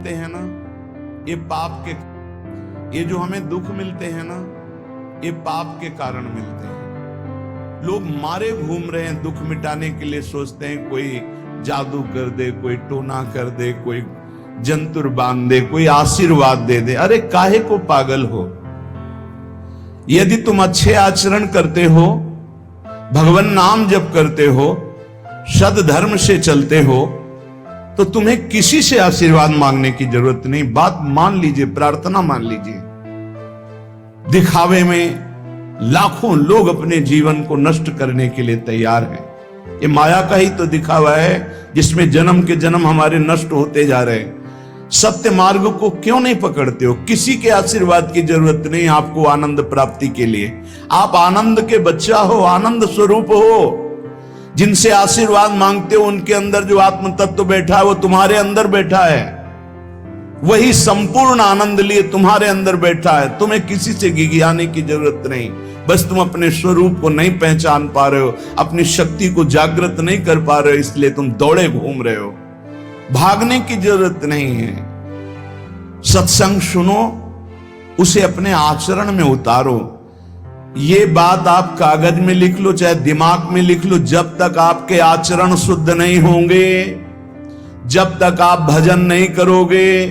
मिलते हैं ना, ये पाप के, ये जो हमें दुख मिलते हैं ना, ये पाप के कारण मिलते हैं। लोग मारे घूम रहे हैं दुख मिटाने के लिए, सोचते हैं कोई जादू कर दे, कोई टोना कर दे, कोई जंतुर बांध दे, कोई आशीर्वाद दे दे। अरे काहे को पागल हो? यदि तुम अच्छे आचरण करते हो, भगवान नाम जप करते हो, सद धर्म से चलते हो, तो तुम्हें किसी से आशीर्वाद मांगने की जरूरत नहीं। बात मान लीजिए, प्रार्थना मान लीजिए। दिखावे में लाखों लोग अपने जीवन को नष्ट करने के लिए तैयार हैं। ये माया का ही तो दिखावा है, जिसमें जन्म के जन्म हमारे नष्ट होते जा रहे हैं। सत्य मार्ग को क्यों नहीं पकड़ते हो? किसी के आशीर्वाद की जरूरत नहीं आपको आनंद प्राप्ति के लिए। आप आनंद के बच्चा हो, आनंद स्वरूप हो। जिनसे आशीर्वाद मांगते हो उनके अंदर जो आत्म तत्व बैठा है वो तुम्हारे अंदर बैठा है। वही संपूर्ण आनंद लिए तुम्हारे अंदर बैठा है। तुम्हें किसी से गिगियाने की जरूरत नहीं। बस तुम अपने स्वरूप को नहीं पहचान पा रहे हो, अपनी शक्ति को जागृत नहीं कर पा रहे हो, इसलिए तुम दौड़े घूम रहे हो। भागने की जरूरत नहीं है। सत्संग सुनो, उसे अपने आचरण में उतारो। ये बात आप कागज में लिख लो, चाहे दिमाग में लिख लो। जब तक आपके आचरण शुद्ध नहीं होंगे, जब तक आप भजन नहीं करोगे,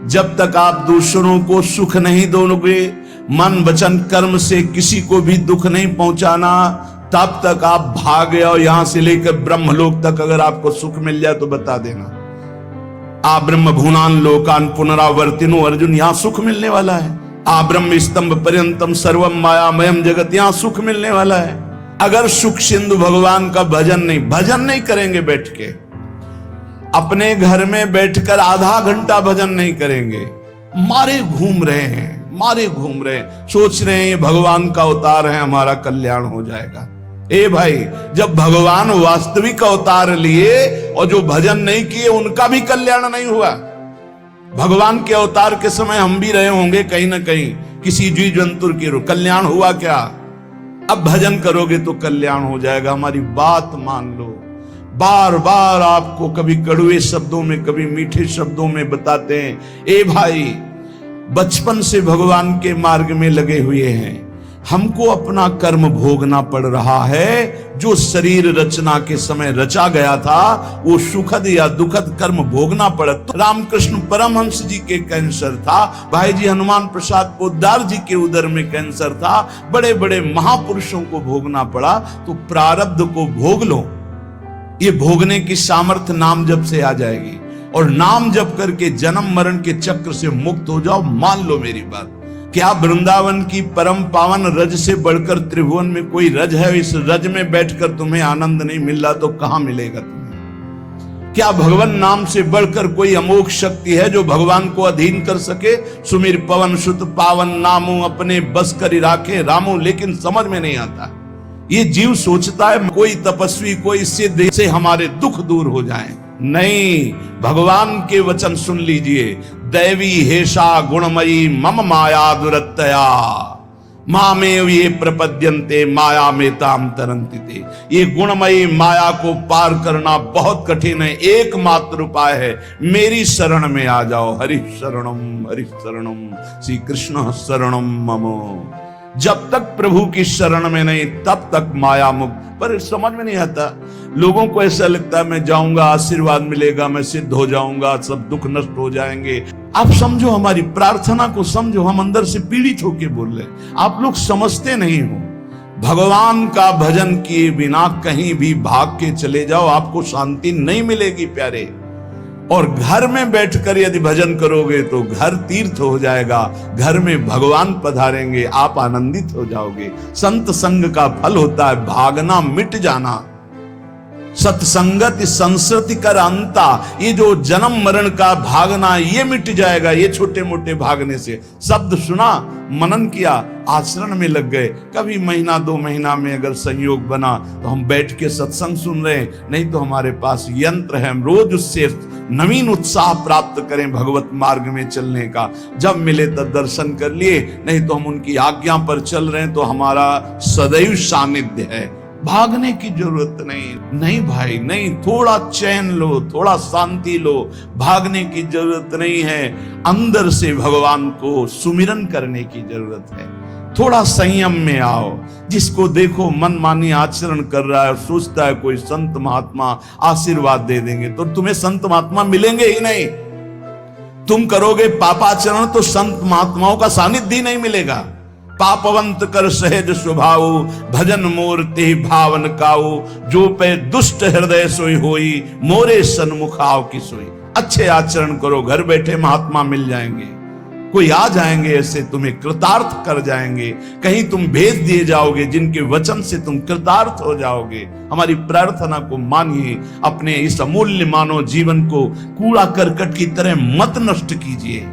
जब तक आप दूसरों को सुख नहीं दोगे, मन वचन कर्म से किसी को भी दुख नहीं पहुंचाना, तब तक आप भागे। और यहां से लेकर ब्रह्मलोक तक अगर आपको सुख मिल जाए तो बता देना। आ ब्रह्म भुवनान लोकान पुनरावर्तिनो, अर्जुन यहां सुख मिलने वाला है। आ ब्रह्म स्तंभ पर्यंतम सर्वम मायामयम जगत, यहां सुख मिलने वाला है। अगर सुख सिंधु भगवान का भजन नहीं करेंगे, बैठ के अपने घर में बैठकर आधा घंटा भजन नहीं करेंगे, मारे घूम रहे हैं, सोच रहे हैं ये भगवान का अवतार है, हमारा कल्याण हो जाएगा। ए भाई, जब भगवान वास्तविक अवतार लिए और जो भजन नहीं किए उनका भी कल्याण नहीं हुआ। भगवान के अवतार के समय हम भी रहे होंगे कहीं ना कहीं, किसी जीव जंतु के कल्याण हुआ क्या? अब भजन करोगे तो कल्याण हो जाएगा। हमारी बात मान लो। बार बार आपको कभी कड़वे शब्दों में, कभी मीठे शब्दों में बताते हैं, ए भाई, बचपन से भगवान के मार्ग में लगे हुए हैं, हमको अपना कर्म भोगना पड़ रहा है। जो शरीर रचना के समय रचा गया था, वो सुखद या दुखद कर्म भोगना पड़ा। तो रामकृष्ण परमहंस जी के कैंसर था, भाई जी हनुमान प्रसाद पोद्दार जी के उदर में कैंसर था, बड़े बड़े महापुरुषों को भोगना पड़ा। तो प्रारब्ध को भोग लो। ये भोगने की सामर्थ्य नाम जप से आ जाएगी, और नाम जप करके जन्म मरण के चक्र से मुक्त हो जाओ। मान लो मेरी बात। क्या वृंदावन की परम पावन रज से बढ़कर त्रिभुवन में कोई रज है? इस रज में बैठकर तुम्हें आनंद नहीं मिल रहा तो कहां मिलेगा तुम्हें? क्या भगवान नाम से बढ़कर कोई अमोघ शक्ति है जो भगवान को अधीन कर सके? सुमिर पवन सुत पावन नामो, अपने बस कर राखे रामो। लेकिन समझ में नहीं आता। ये जीव सोचता है कोई तपस्वी, कोई सिद्ध से हमारे दुख दूर हो जाएं। नहीं, भगवान के वचन सुन लीजिए। दैवी हेषा गुणमयी मम माया दुरत्तया, मामेव ये प्रपद्यन्ते माया में ताम तरन्ति ते। ये गुणमयी माया को पार करना बहुत कठिन है। एकमात्र उपाय है, मेरी शरण में आ जाओ। हरि शरणम श्री कृष्ण शरणम मम। जब तक प्रभु की शरण में नहीं, तब तक माया मुक्त। पर समझ में नहीं आता। लोगों को ऐसा लगता है मैं जाऊंगा, आशीर्वाद मिलेगा, मैं सिद्ध हो जाऊंगा, सब दुख नष्ट हो जाएंगे। आप समझो, हमारी प्रार्थना को समझो। हम अंदर से पीड़ित होके बोल रहे। आप लोग समझते नहीं हो। भगवान का भजन किए बिना कहीं भी भाग के चले जाओ, आपको शांति नहीं मिलेगी प्यारे। और घर में बैठकर यदि भजन करोगे तो घर तीर्थ हो जाएगा। घर में भगवान पधारेंगे, आप आनंदित हो जाओगे। संत संग का फल होता है भागना, मिट जाना। सत्संगत संस्कृति कर अंता, ये जो जन्म मरण का भागना, ये मिट जाएगा। ये छोटे मोटे भागने से, शब्द सुना, मनन किया, आचरण में लग गए। कभी महीना 2 महीना में अगर संयोग बना तो हम बैठ के सत्संग सुन रहे हैं, नहीं तो हमारे पास यंत्र है, हम रोज उससे नवीन उत्साह प्राप्त करें भगवत मार्ग में चलने का। जब मिले तब दर्शन कर लिए, नहीं तो हम उनकी आज्ञा पर चल रहे हैं तो हमारा सदैव सानिध्य है। भागने की जरूरत नहीं। नहीं भाई नहीं, थोड़ा चैन लो, थोड़ा शांति लो, भागने की जरूरत नहीं है। अंदर से भगवान को सुमिरन करने की जरूरत है। थोड़ा संयम में आओ। जिसको देखो मनमानी आचरण कर रहा है, सोचता है कोई संत महात्मा आशीर्वाद दे देंगे, तो तुम्हें संत महात्मा मिलेंगे ही नहीं। तुम करोगे पापाचरण तो संत महात्माओं का सानिध्य नहीं मिलेगा। पापवंत कर सहज स्वभाव, भजन मूर्ति भावन काऊ, जो पे दुष्ट हृदय सोई होई, मोरे सन्मुख आओ की सोई। अच्छे आचरण करो, घर बैठे महात्मा मिल जाएंगे, कोई आ जाएंगे ऐसे, तुम्हें कृतार्थ कर जाएंगे। कहीं तुम भेज दिए जाओगे जिनके वचन से तुम कृतार्थ हो जाओगे। हमारी प्रार्थना को मानिए, अपने इस अमूल्य मानव जीवन को कूड़ा करकट की तरह मत नष्ट कीजिए।